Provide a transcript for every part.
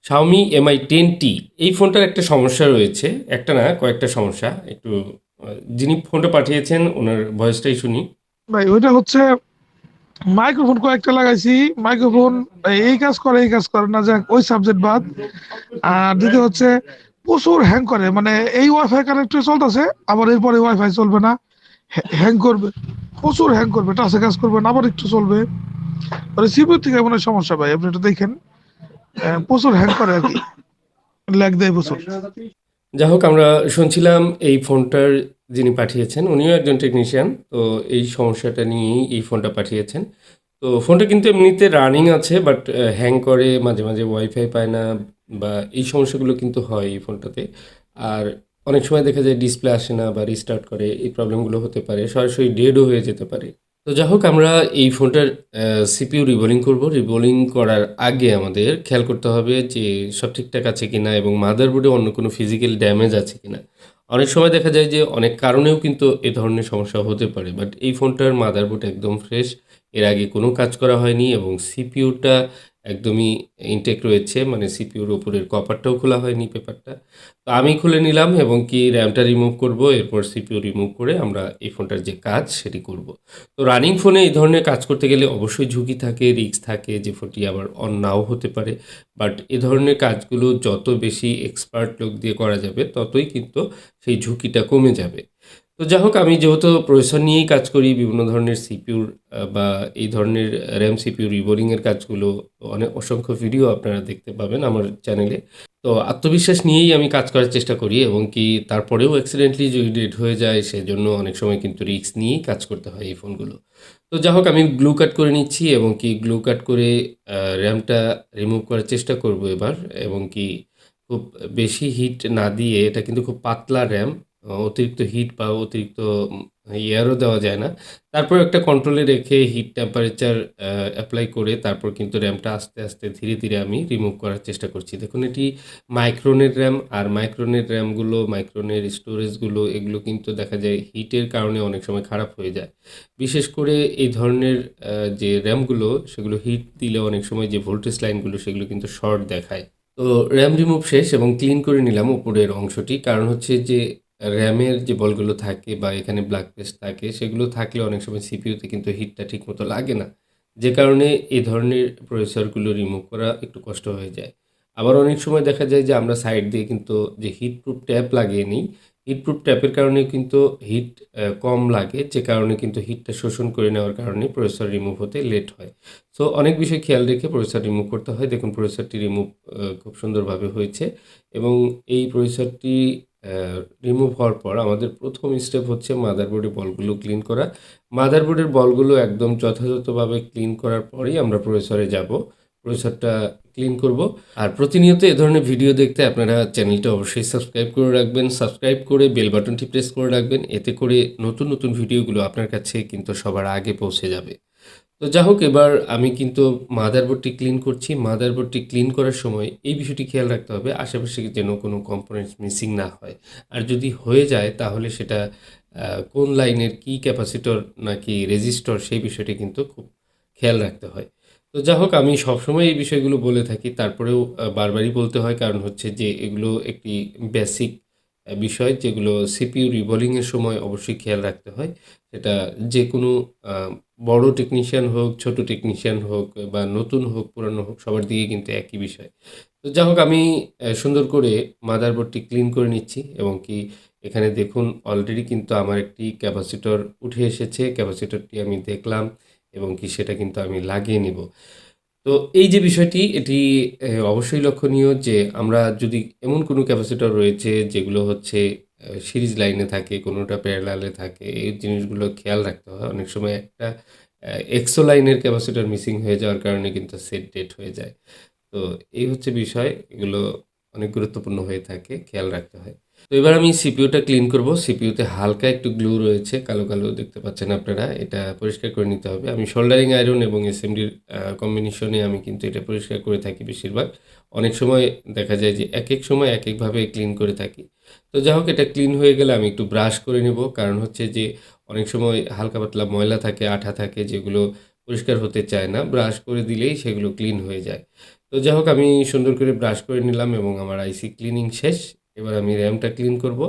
Xiaomi Mi 10T এই ফোনটার একটা সমস্যা রয়েছে। একটা না কয়েকটা সমস্যা। একটু যিনি ফোনটা পাঠিয়েছেন উনার ভয়েসটাই শুনি। ভাই ওইটা হচ্ছে মাইক্রোফোন কয়েকটা লাগাইছি। মাইক্রোফোন এই কাজ করে এই কাজ করে না, যাক ওই সাবজেক্ট বাদ। আর দ্বিতীয় হচ্ছে প্রচুর হ্যাং করে, মানে এই ওয়াইফাই কানেক্টে চলতেছে, আবার এরপরে ওয়াইফাই চলবে না, হ্যাং করবে, প্রচুর হ্যাং করবে, টাচে কাজ করবে না, আবার একটু চলবে। মানে সিপিইউ থেকে মনে হয় সমস্যা ভাই, আপনি এটা দেখেন। প্রচুর হ্যাং করে আর কি, ল্যাগ দেয় প্রচুর। যাই হোক আমরা শুনছিলাম এই ফোনটার যিনি পাঠিয়েছেন উনিও একজন টেকনিশিয়ান। তো এই সমস্যাটা নিয়েই এই ফোনটা পাঠিয়েছেন। তো ফোনটা কিন্তু এমনিতে রানিং আছে বাট হ্যাং করে মাঝে মাঝে ওয়াইফাই পায় না বা এই সমস্যাগুলো কিন্তু হয় এই ফোনটাতে। আর অনেক সময় দেখা যায় ডিসপ্লে আসে না বা রিস্টার্ট করে, এই প্রবলেমগুলো হতে পারে, সরাসরি ডেডও হয়ে যেতে পারে। তো যাই হোক আমরা এই ফোনটার সিপিইউ রিবোলিং করব। রিবোলিং করার আগে আমাদের খেয়াল করতে হবে যে সব ঠিকঠাক আছে কিনা এবং মাদারবোর্ডে অন্য কোনো ফিজিক্যাল ড্যামেজ আছে কিনা। অনেক সময় দেখা যায় যে অনেক কারণেও কিন্তু এ ধরনের সমস্যা হতে পারে, বাট এই ফোনটার মাদারবোর্ড একদম ফ্রেশ। এর আগে কোনো কাজ করা হয়নি এবং সিপিইউটা একদমই ইনটেক রয়েছে, মানে সিপিইউর উপরের কভারটাও খোলা হয়নি, পেপারটা। তো আমি খুলে নিলাম এবং কি র্যামটা রিমুভ করব, এরপর সিপিইউ রিমুভ করে আমরা এই ফোনটার যে কাজ সেটি করব। তো রানিং ফোনে এই ধরনের কাজ করতে গেলে অবশ্যই ঝুঁকি থাকে, রিস্ক থাকে যে ফোনটি আবার অন নাও হতে পারে। বাট এ ধরনের কাজগুলো যত বেশি এক্সপার্ট লোক দিয়ে করা যাবে ততই কিন্তু সেই ঝুঁকিটা কমে যাবে। তো যাই হোক আমি যেহেতু প্রসেসর নিয়েই কাজ করি, বিভিন্ন ধরনের সিপিইউর বা এই ধরনের র্যাম সিপিইউ রিবোলিংয়ের কাজগুলো অনেক অসংখ্য ভিডিও আপনারা দেখতে পাবেন আমার চ্যানেলে। তো আত্মবিশ্বাস নিয়েই আমি কাজ করার চেষ্টা করি এবং কি তারপরেও অ্যাক্সিডেন্টলি যদি ডেট হয়ে যায় সেজন্য অনেক সময় কিন্তু রিস্ক নিয়েই কাজ করতে হয় এই ফোনগুলো। তো যাই হোক আমি গ্লু কাট করে নিচ্ছি এবং কি গ্লু কাট করে র্যামটা রিমুভ করার চেষ্টা করব এবার। এবং কি খুব বেশি হিট না দিয়ে, এটা কিন্তু খুব পাতলা র্যাম, অতিরিক্ত হিট বা অতিরিক্ত এয়ারও দেওয়া যায় না। তারপর একটা কন্ট্রোলে রেখে হিট টেম্পারেচার অ্যাপ্লাই করে তারপর কিন্তু র্যামটা আস্তে আস্তে ধীরে ধীরে আমি রিমুভ করার চেষ্টা করছি। দেখুন এটি মাইক্রনের র্যাম, আর মাইক্রনের র্যামগুলো, মাইক্রনের স্টোরেজগুলো এগুলো কিন্তু দেখা যায় হিটের কারণে অনেক সময় খারাপ হয়ে যায়। বিশেষ করে এই ধরনের যে র্যামগুলো সেগুলো হিট দিলে অনেক সময় যে ভোল্টেজ লাইনগুলো সেগুলো কিন্তু শর্ট দেখায়। তো র্যাম রিমুভ শেষ এবং ক্লিন করে নিলাম উপরের অংশটি। কারণ হচ্ছে যে র্যামের যে বলগুলো থাকে বা এখানে ব্ল্যাক পেস্ট থাকে সেগুলো থাকলে অনেক সময় সিপিইউতে কিন্তু হিটটা ঠিকমতো লাগে না। যে কারণে এই ধরনের প্রসেসরগুলো রিমুভ করা একটু কষ্ট হয়ে যায়। আবার অনেক সময় দেখা যায় যে আমরা সাইড দিয়ে কিন্তু যে হিট প্রুফ ট্যাপ লাগিয়ে নিই, হিট প্রুফ ট্যাপের কারণে কিন্তু হিট কম লাগে, যে কারণে কিন্তু হিটটা শোষণ করে নেওয়ার কারণে প্রসেসর রিমুভ হতে লেট হয়। সো অনেক বিষয় খেয়াল রেখে প্রসেসর রিমুভ করতে হয়। দেখুন প্রসেসরটি রিমুভ খুব সুন্দরভাবে হয়েছে এবং এই প্রসেসরটি রিমুভ হওয়ার পর আমাদের প্রথম স্টেপ হচ্ছে মাদারবোর্ডের বলগুলো ক্লিন করা। মাদারবোর্ডের বলগুলো একদম যথাযথভাবে ক্লিন করার পরেই আমরা প্রসেসরে যাব। প্রসেসরটা ক্লিন করব। আর প্রতিনিয়ত এ ধরনের ভিডিও দেখতে আপনারা চ্যানেলটা অবশ্যই সাবস্ক্রাইব করে রাখবেন। সাবস্ক্রাইব করে বেল বাটনটি প্রেস করে রাখবেন। এতে করে নতুন নতুন ভিডিওগুলো আপনার কাছে কিন্তু সবার আগে পৌঁছে যাবে। তো যাই হোক এবার আমি কিন্তু মাদারবোর্ডটি ক্লিন করছি। মাদারবোর্ডটি ক্লিন করার সময় এই বিষয়টি খেয়াল রাখতে হবে আশেপাশে যেন কোনো কম্পোনেন্টস মিসিং না হয়। আর যদি হয়ে যায় তাহলে সেটা কোন লাইনের কী ক্যাপাসিটর নাকি রেজিস্টর সেই বিষয়টি কিন্তু খুব খেয়াল রাখতে হয়। তো যাই হোক আমি সবসময় এই বিষয়গুলো বলে থাকি, তারপরেও বারবারই বলতে হয়, কারণ হচ্ছে যে এগুলো একটি বেসিক বিষয় যেগুলো সিপিইউ রিবোলিংয়ের সময় অবশ্যই খেয়াল রাখতে হয়। সেটা যে কোনো আ বড় টেকনিশিয়ান হোক, ছোট টেকনিশিয়ান হোক বা নতুন হোক, পুরানো হোক, সবার দিকে কিন্তু একই বিষয়। তো যাই হোক আমি সুন্দর করে মাদারবোর্ডটি ক্লিন করে নিচ্ছি এবং কি এখানে দেখুন অলরেডি কিন্তু আমার একটি ক্যাপাসিটর উঠে এসেছে। ক্যাপাসিটরটি আমি দেখলাম এবং কি সেটা কিন্তু আমি লাগিয়ে নিব। তো এই যে বিষয়টি এটি অবশ্যই লক্ষণীয় যে আমরা যদি এমন কোনো ক্যাপাসিটর রয়েছে যেগুলো হচ্ছে সিরিজ লাইনে থাকে, কোনোটা প্যারালালে থাকে, এই জিনিসগুলো খেয়াল রাখতে হয়। অনেক সময় একটা এক্সো লাইনের ক্যাপাসিটর মিসিং হয়ে যাওয়ার কারণে কিন্তু সেট ডেড হয়ে যায়। তো এই হচ্ছে বিষয়। এগুলো অনেক গুরুত্বপূর্ণ হয়ে থাকে, খেয়াল রাখতে হয়। তো এবার আমি সিপিইউটা ক্লিন করব। সিপিইউতে হালকা একটু গ্লু রয়েছে, কালো, কালো দেখতে পাচ্ছেন আপনারা। এটা পরিষ্কার করে নিতে হবে। আমি সোল্ডারিং আয়রন এবং এসএমডির কম্বিনেশনে আমি কিন্তু এটা পরিষ্কার করে থাকি বেশিরভাগ। অনেক সময় দেখা যায় যে একেক সময় একেকভাবে ক্লিন করে থাকি। তো যাই হোক এটা ক্লিন হয়ে গেলে আমি একটু ব্রাশ করে নেব। কারণ হচ্ছে যে অনেক সময় হালকা পাতলা ময়লা থাকে, আঠা থাকে যেগুলো পরিষ্কার হতে চায় না। ব্রাশ করে দিলেই সেগুলো ক্লিন হয়ে যায়। তো যাই হোক আমি সুন্দর করে ব্রাশ করে নিলাম এবং আমার আইসি ক্লিনিং শেষ। এবার আমি র‍্যামটা ক্লিন করব।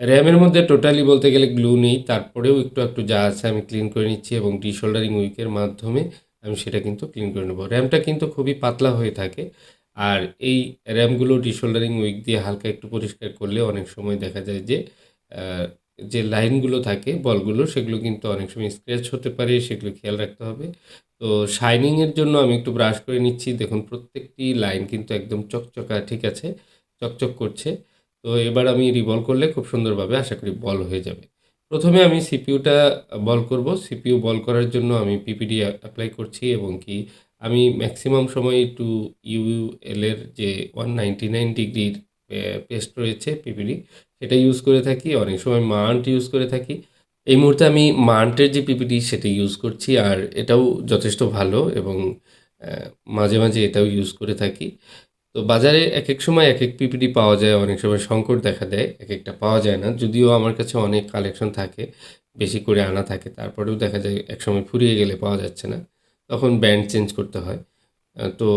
র‍্যামের মধ্যে টোটালি বলতে গেলে গ্লু নেই। তারপরেও একটু যা আছে আমি ক্লিন করে নিচ্ছি এবং ডিসোল্ডারিং উইকের মাধ্যমে আমি সেটা কিন্তু ক্লিন করে নেব। র‍্যামটা কিন্তু খুবই পাতলা হয়ে থাকে। আর এই র‍্যামগুলো ডিসোল্ডারিং উইক দিয়ে হালকা একটু পরিষ্কার করলে অনেক সময় দেখা যায় যে আ যে লাইনগুলো থাকে বলগুলো সেগুলো কিন্তু অনেক সময় স্ক্র্যাচ হতে পারে, সেগুলো খেয়াল রাখতে হবে। তো শাইনিং এর জন্য আমি একটু ব্রাশ করে নিচ্ছি। দেখুন প্রত্যেকটি লাইন কিন্তু একদম চকচকা ঠিক আছে, চকচক করছে। তো এবার আমি রিভলভ করলে খুব সুন্দরভাবে আশা করি বল হয়ে যাবে। প্রথমে আমি সিপিইউটা বল করব। সিপিইউ বল করার জন্য আমি পিপিডি এপ্লাই করছি এবং কি আমি ম্যাক্সিমাম সময় একটু ইউএল এর যে 199 ডিগ্রির পেস্ট রয়েছে পিপিডি সেটা ইউজ করে থাকি। অনেক সময় মান্ট ইউজ করে থাকি। এই মুহূর্তে আমি মান্টের যে পিপিটি সেটা ইউজ করছি আর এটাও যথেষ্ট ভালো এবং মাঝে এটাও ইউজ করে থাকি। তো বাজারে একেক সময় একেক পিপিটি পাওয়া যায়, অনেক সময় সংকট দেখা দেয়, একেকটা পাওয়া যায় না। যদিও আমার কাছে অনেক কালেকশন থাকে, বেশি করে আনা থাকে, তারপরেও দেখা যায় একসময় ফুরিয়ে গেলে পাওয়া যাচ্ছে না। তখন ব্র্যান্ড চেঞ্জ করতে হয়। তো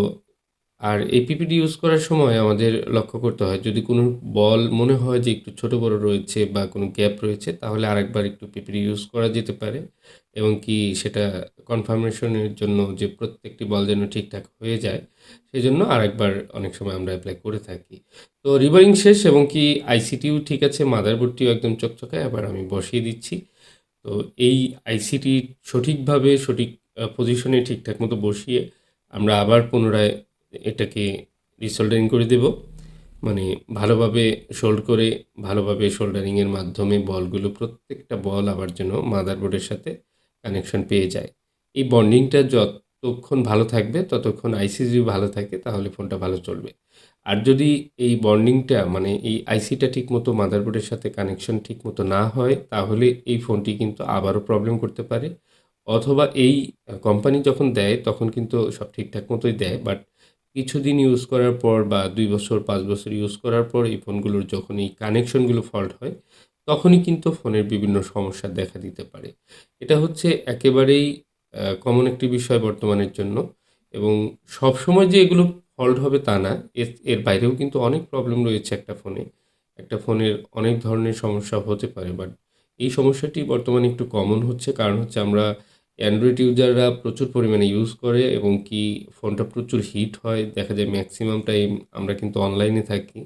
আর এই পিপিটি ইউজ করার সময় আমাদের লক্ষ্য করতে হয় যদি কোনো বল মনে হয় যে একটু ছোট বড় রয়েছে বা কোনো গ্যাপ রয়েছে তাহলে আরেকবার একটু পিপিটি ইউজ করা যেতে পারে এবং কি সেটা কনফার্মেশনের জন্য যে প্রত্যেকটি বল যেন ঠিকঠাক হয়ে যায় সেজন্য আরেকবার অনেক সময় আমরা অ্যাপ্লাই করে থাকি। তো রিবোরিং শেষ এবং কি আইসিটিও ঠিক আছে, মাদারবোর্ডটিও একদম চকচকে। এবার আমি বসিয়ে দিচ্ছি। তো এই আইসিটি সঠিকভাবে সঠিক পজিশনে ঠিকঠাক মতো বসিয়ে আমরা আবার পুনরায় এটাকে রিসোল্ডারিং করে দেব। মানে ভালোভাবে সোল্ড করে ভালোভাবে সোল্ডারিংয়ের মাধ্যমে বলগুলো প্রত্যেকটা বল আবার যেন মাদারবোর্ডের সাথে কানেকশন পেয়ে যায়। এই বন্ডিংটা যতক্ষণ ভালো থাকবে ততক্ষণ আইসি যদি ভালো থাকে তাহলে ফোনটা ভালো চলবে। আর যদি এই বন্ডিংটা মানে এই আইসিটা ঠিকমতো মাদারবোর্ডের সাথে কানেকশন ঠিকমতো না হয় তাহলে এই ফোনটি কিন্তু আবারও প্রবলেম করতে পারে। অথবা এই কোম্পানি যখন দেয় তখন কিন্তু সব ঠিকঠাক মতোই দেয়। বাট কিছুদিন ইউজ করার পর বা ২ বছর ৫ বছর ইউজ করার পর এই ফোনগুলোর যখন এই কানেকশনগুলো ফল্ট হয় তখনই কিন্তু ফোনের বিভিন্ন সমস্যা দেখা দিতে পারে। এটা হচ্ছে একেবারেই কমন একটি বিষয় বর্তমানের জন্য এবং সবসময় যে এগুলো ফল্ট হবে তা না। এর বাইরেও কিন্তু অনেক প্রবলেম রয়েছে একটা ফোনে। একটা ফোনের অনেক ধরনের সমস্যা হতে পারে। বাট এই সমস্যাটি বর্তমানে একটু কমন হচ্ছে। কারণ হচ্ছে আমরা অ্যান্ড্রয়েড ইউজাররা প্রচুর পরিমাণে ইউজ করে এবং কি ফোনটা প্রচুর হিট হয়। দেখা যায় ম্যাক্সিমাম টাইম আমরা কিন্তু অনলাইনে থাকি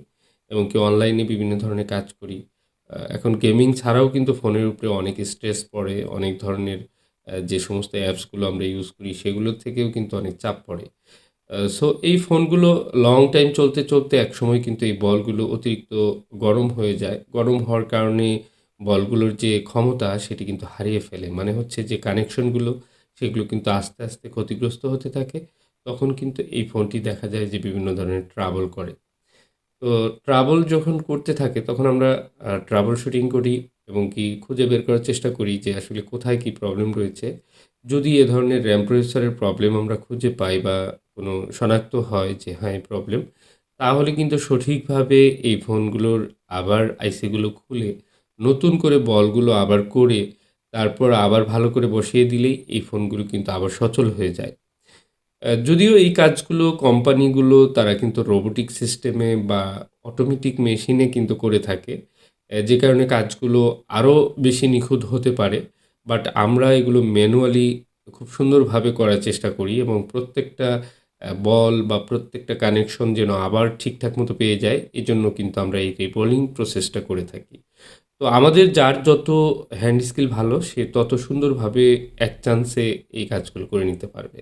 এবং কি অনলাইনে বিভিন্ন ধরনের কাজ করি। এখন গেমিং ছাড়াও কিন্তু ফোনের উপরে অনেক স্ট্রেস পড়ে। অনেক ধরনের যে সমস্ত অ্যাপসগুলো আমরা ইউজ করি সেগুলোর থেকেও কিন্তু অনেক চাপ পড়ে। সো এই ফোনগুলো লং টাইম চলতে একসময় কিন্তু এই বলগুলো অতিরিক্ত গরম হয়ে যায়। গরম হওয়ার কারণে বলগুলোর যে ক্ষমতা সেটি কিন্তু হারিয়ে ফেলে। মানে হচ্ছে যে কানেকশনগুলো সেগুলো কিন্তু আস্তে ক্ষতিগ্রস্ত হতে থাকে। তখন কিন্তু এই ফোনটি দেখা যায় যে বিভিন্ন ধরনের ট্রাবল করে। তো ট্রাবল যখন করতে থাকে তখন আমরা ট্রাবল শুটিং করি এবং কি খুঁজে বের করার চেষ্টা করি যে আসলে কোথায় কি প্রবলেম রয়েছে। যদি এ ধরনের RAM প্রসেসরের প্রবলেম আমরা খুঁজে পাই বা কোনো শনাক্ত হয় যে হ্যাঁ, এই প্রবলেম, তাহলে কিন্তু সঠিকভাবে এই ফোনগুলোর আবার আইসিগুলো খুলে নতুন করে বলগুলো আবার করে তারপর আবার ভালো করে বসিয়ে দিলেই এই ফোনগুলো কিন্তু আবার সচল হয়ে যায়। যদিও এই কাজগুলো কোম্পানিগুলো তারা কিন্তু রোবোটিক সিস্টেমে বা অটোমেটিক মেশিনে কিন্তু করে থাকে। যে কারণে কাজগুলো আরও বেশি নিখুঁত হতে পারে। বাট আমরা এগুলো ম্যানুয়ালি খুব সুন্দরভাবে করার চেষ্টা করি এবং প্রত্যেকটা বল বা প্রত্যেকটা কানেকশন যেন আবার ঠিকঠাক মতো পেয়ে যায়, এজন্য কিন্তু আমরা এই রিবোলিং প্রসেসটা করে থাকি। তো আমাদের যার যত হ্যান্ড স্কিল ভালো সে তত সুন্দরভাবে এক চান্সে এই কাজগুলো করে নিতে পারবে।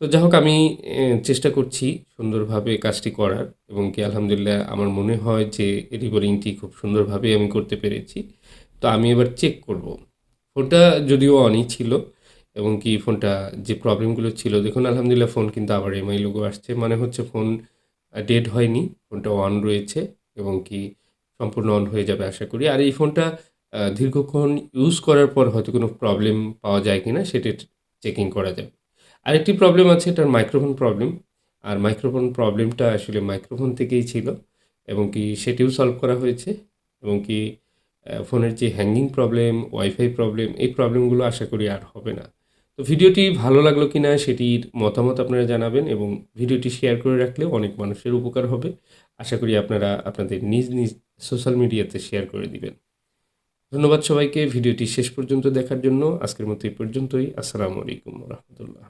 তো যাই হোক আমি চেষ্টা করছি সুন্দরভাবে কাজটি করার এবং কি আলহামদুলিল্লাহ আমার মনে হয় যে রিবোলিংটি খুব সুন্দরভাবে আমি করতে পেরেছি। তো আমি এবার চেক করব। ফোনটা যদিও অনই ছিল এবং কি ফোনটা যে প্রবলেমগুলো ছিল দেখুন আলহামদুলিল্লাহ ফোন কিন্তু আবার এমআই লোগো আসছে। মানে হচ্ছে ফোন ডেড হয়নি। ফোনটা অন রয়েছে এবং কি সম্পূর্ণ অন হয়ে যাবে আশা করি। আর এই ফোনটা দীর্ঘক্ষণ ইউজ করার পর হয়তো কোনো প্রবলেম পাওয়া যায় কিনা সেটা চেকিং করা যাবে। আরেকটি প্রবলেম আছে এটার মাইক্রোফোন প্রবলেম। আর মাইক্রোফোন প্রবলেমটা আসলে মাইক্রোফোন থেকেই ছিল এবং কি সেটিও সলভ করা হয়েছে এবং কি ফোনের যে হ্যাঙ্গিং প্রবলেম, ওয়াইফাই প্রবলেম এই প্রবলেমগুলো আশা করি আর হবে না। তো ভিডিওটি ভালো লাগলো কিনা সেটির মতামত আপনারা জানাবেন এবং ভিডিওটি শেয়ার করে রাখলেও অনেক মানুষের উপকার হবে। আশা করি আপনারা আপনাদের নিজ নিজ সোশ্যাল মিডিয়াতে শেয়ার করে দিবেন। ধন্যবাদ সবাইকে ভিডিওটি শেষ পর্যন্ত দেখার জন্য। আজকের মতো এই পর্যন্তই। আসসালামু আলাইকুম রহমতুল্লাহ।